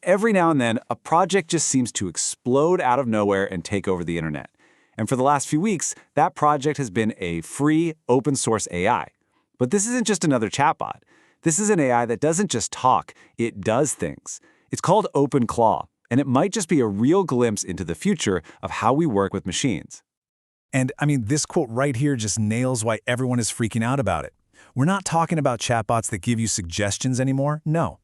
Every now and then, a project just seems to explode out of nowhere and take over the internet. And for the last few weeks, that project has been a free, open-source AI. But this isn't just another chatbot. This is an AI that doesn't just talk, it does things. It's called OpenClaw, and it might just be a real glimpse into the future of how we work with machines. And this quote right here just nails why everyone is freaking out about it. We're not talking about chatbots that give you suggestions anymore, no.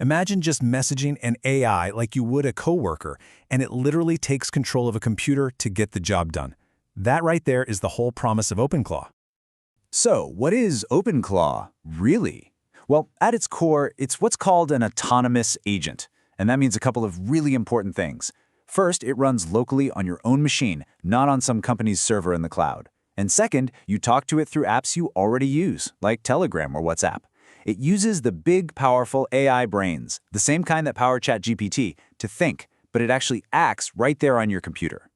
Imagine just messaging an AI like you would a coworker, and it literally takes control of a computer to get the job done. That right there is the whole promise of OpenClaw. So, what is OpenClaw, really? Well, at its core, it's what's called an autonomous agent, and that means a couple of really important things. First, it runs locally on your own machine, not on some company's server in the cloud. And second, you talk to it through apps you already use, like Telegram or WhatsApp. It uses the big, powerful AI brains, the same kind that power ChatGPT, to think, but it actually acts right there on your computer.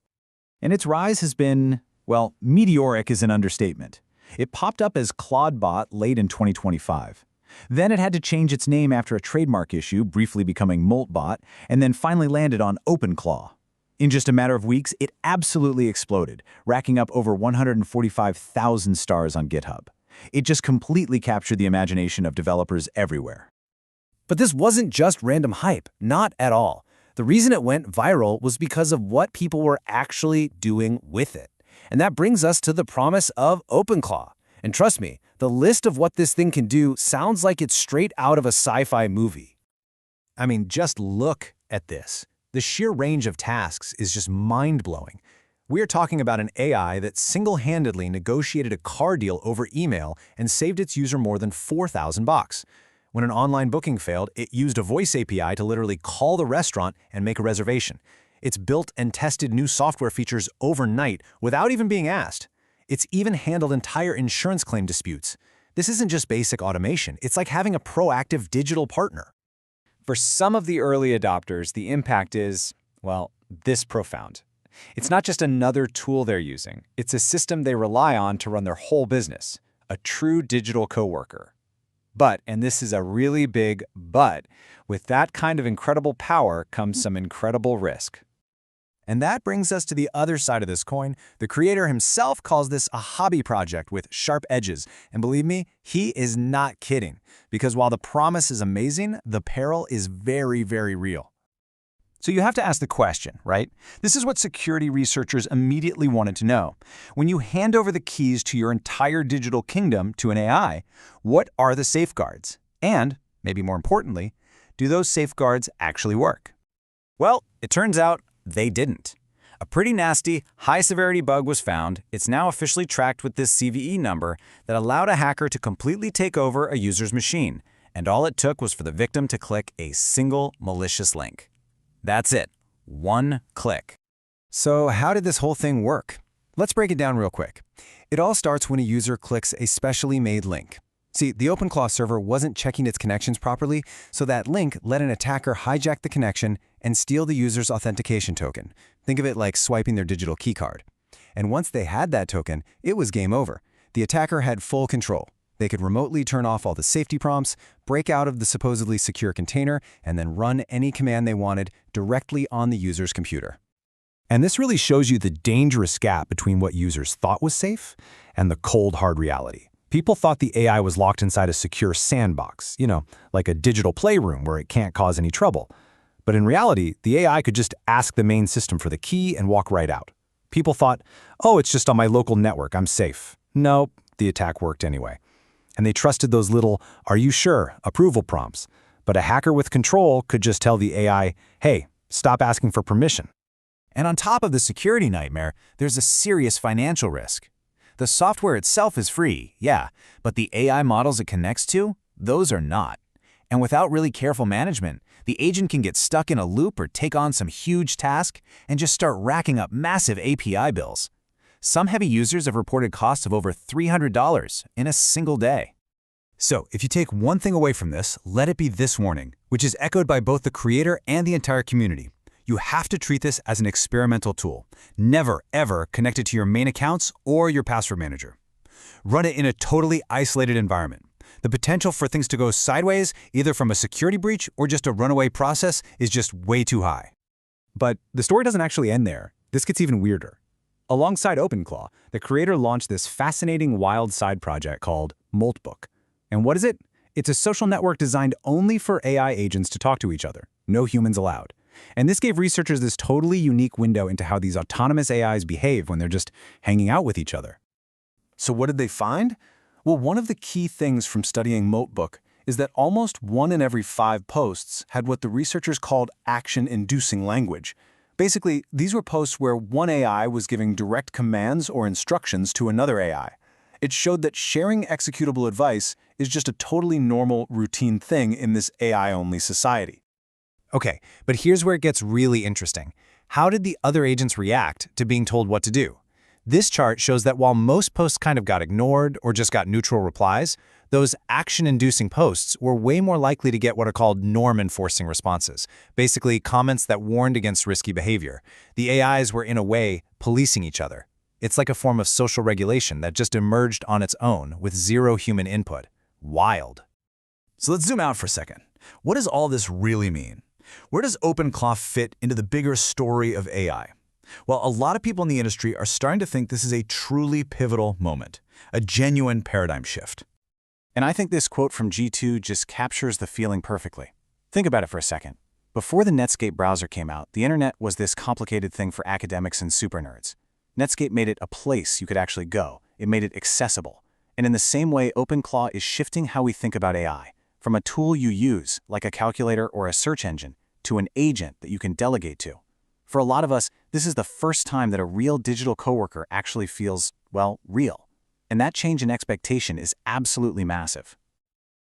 And its rise has been, well, meteoric is an understatement. It popped up as clawbot late in 2025. Then it had to change its name after a trademark issue, briefly becoming moltbot, and then finally landed on OpenClaw. In just a matter of weeks, it absolutely exploded, racking up over 145,000 stars on GitHub. It just completely captured the imagination of developers everywhere. But this wasn't just random hype, not at all. The reason it went viral was because of what people were actually doing with it. And that brings us to the promise of OpenClaw. And trust me, the list of what this thing can do sounds like it's straight out of a sci-fi movie. Just look at this. The sheer range of tasks is just mind-blowing. We're talking about an AI that single-handedly negotiated a car deal over email and saved its user more than $4,000. When an online booking failed, it used a voice API to literally call the restaurant and make a reservation. It's built and tested new software features overnight without even being asked. It's even handled entire insurance claim disputes. This isn't just basic automation. It's like having a proactive digital partner. For some of the early adopters, the impact is, well, this profound. It's not just another tool they're using. It's a system they rely on to run their whole business, a true digital coworker. But, and this is a really big but, with that kind of incredible power comes some incredible risk. And that brings us to the other side of this coin. The creator himself calls this a hobby project with sharp edges. And believe me, he is not kidding. Because while the promise is amazing, the peril is very, very real. So you have to ask the question, right? This is what security researchers immediately wanted to know. When you hand over the keys to your entire digital kingdom to an AI, what are the safeguards? And, maybe more importantly, do those safeguards actually work? Well, it turns out they didn't. A pretty nasty, high-severity bug was found. It's now officially tracked with this CVE number that allowed a hacker to completely take over a user's machine. And all it took was for the victim to click a single malicious link. That's it. One click. So how did this whole thing work? Let's break it down real quick. It all starts when a user clicks a specially made link. See, the OpenClaw server wasn't checking its connections properly, so that link let an attacker hijack the connection and steal the user's authentication token. Think of it like swiping their digital keycard. And once they had that token, it was game over. The attacker had full control. They could remotely turn off all the safety prompts, break out of the supposedly secure container, and then run any command they wanted directly on the user's computer. And this really shows you the dangerous gap between what users thought was safe and the cold, hard reality. People thought the AI was locked inside a secure sandbox, like a digital playroom where it can't cause any trouble. But in reality, the AI could just ask the main system for the key and walk right out. People thought, oh, it's just on my local network, I'm safe. Nope, the attack worked anyway. And they trusted those little, are you sure, approval prompts. But a hacker with control could just tell the AI, hey, stop asking for permission. And on top of the security nightmare, there's a serious financial risk. The software itself is free, yeah, but the AI models it connects to, those are not. And without really careful management, the agent can get stuck in a loop or take on some huge task and just start racking up massive API bills. Some heavy users have reported costs of over $300 in a single day. So, if you take one thing away from this, let it be this warning, which is echoed by both the creator and the entire community. You have to treat this as an experimental tool. Never, ever connect it to your main accounts or your password manager. Run it in a totally isolated environment. The potential for things to go sideways, either from a security breach or just a runaway process, is just way too high. But the story doesn't actually end there. This gets even weirder. Alongside OpenClaw, the creator launched this fascinating wild side project called moltbot. And what is it? It's a social network designed only for AI agents to talk to each other, no humans allowed. And this gave researchers this totally unique window into how these autonomous AIs behave when they're just hanging out with each other. So what did they find? Well, one of the key things from studying moltbot is that almost 1 in every 5 posts had what the researchers called action-inducing language. Basically, these were posts where one AI was giving direct commands or instructions to another AI. It showed that sharing executable advice is just a totally normal, routine thing in this AI-only society. Okay, but here's where it gets really interesting. How did the other agents react to being told what to do? This chart shows that while most posts kind of got ignored or just got neutral replies, those action-inducing posts were way more likely to get what are called norm-enforcing responses, basically comments that warned against risky behavior. The AIs were, in a way, policing each other. It's like a form of social regulation that just emerged on its own with zero human input. Wild. So let's zoom out for a second. What does all this really mean? Where does OpenClaw fit into the bigger story of AI? Well, a lot of people in the industry are starting to think this is a truly pivotal moment, a genuine paradigm shift. And I think this quote from G2 just captures the feeling perfectly. Think about it for a second. Before the Netscape browser came out, the internet was this complicated thing for academics and super nerds. Netscape made it a place you could actually go. It made it accessible. And in the same way, OpenClaw is shifting how we think about AI, from a tool you use, like a calculator or a search engine, to an agent that you can delegate to. For a lot of us, this is the first time that a real digital coworker actually feels, well, real. And that change in expectation is absolutely massive.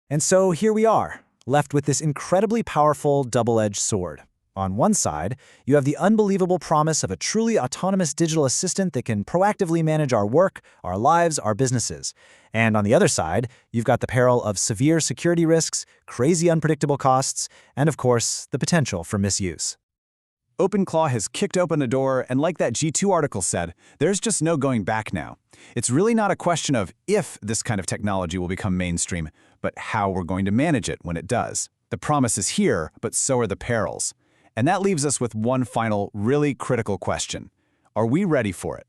And so here we are, left with this incredibly powerful double-edged sword. On one side, you have the unbelievable promise of a truly autonomous digital assistant that can proactively manage our work, our lives, our businesses. And on the other side, you've got the peril of severe security risks, crazy unpredictable costs, and of course, the potential for misuse. OpenClaw has kicked open a door, and like that G2 article said, there's just no going back now. It's really not a question of if this kind of technology will become mainstream, but how we're going to manage it when it does. The promise is here, but so are the perils. And that leaves us with one final, really critical question. Are we ready for it?